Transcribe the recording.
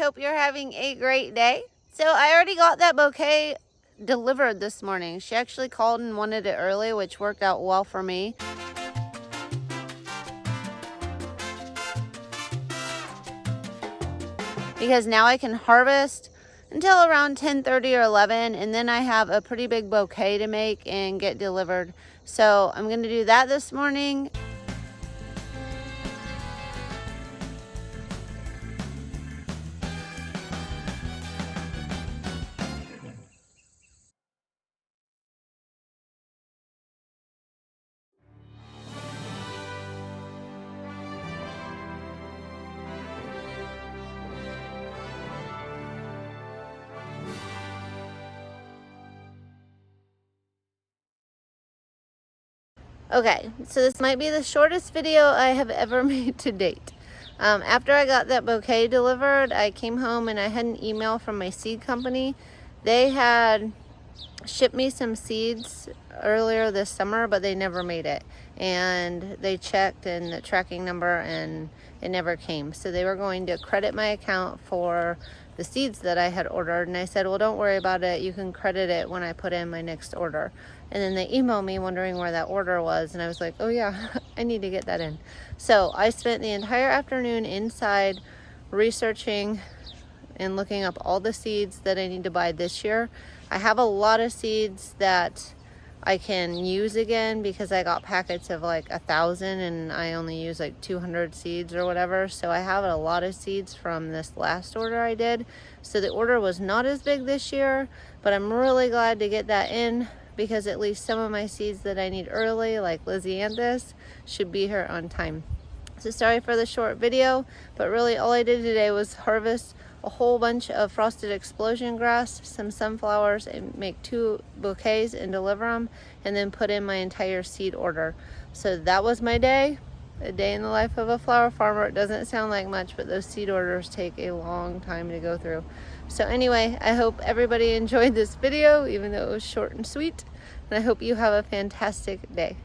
hope you're having a great day. So I already got that bouquet delivered this morning. She actually called and wanted it early, which worked out well for me. Because now I can harvest until around 10:30 or 11, and then I have a pretty big bouquet to make and get delivered. So I'm going to do that this morning. Okay, so this might be the shortest video I have ever made to date. After I got that bouquet delivered, I came home and I had an email from my seed company. They had shipped me some seeds earlier this summer, but they never made it. And they checked in the tracking number and it never came. So they were going to credit my account for the seeds that I had ordered. And I said, well, don't worry about it. You can credit it when I put in my next order. And then they emailed me wondering where that order was. And I was like, oh yeah, I need to get that in. So I spent the entire afternoon inside researching and looking up all the seeds that I need to buy this year. I have a lot of seeds that I can use again because I got packets of like 1,000 and I only use like 200 seeds or whatever. So I have a lot of seeds from this last order I did. So the order was not as big this year, but I'm really glad to get that in because at least some of my seeds that I need early, like Lysianthus, should be here on time. So sorry for the short video, but really all I did today was harvest a whole bunch of frosted explosion grass, some sunflowers, and make 2 bouquets and deliver them, and then put in my entire seed order. So that was my day, a day in the life of a flower farmer. It doesn't sound like much, but those seed orders take a long time to go through. So anyway, I hope everybody enjoyed this video, even though it was short and sweet, and I hope you have a fantastic day.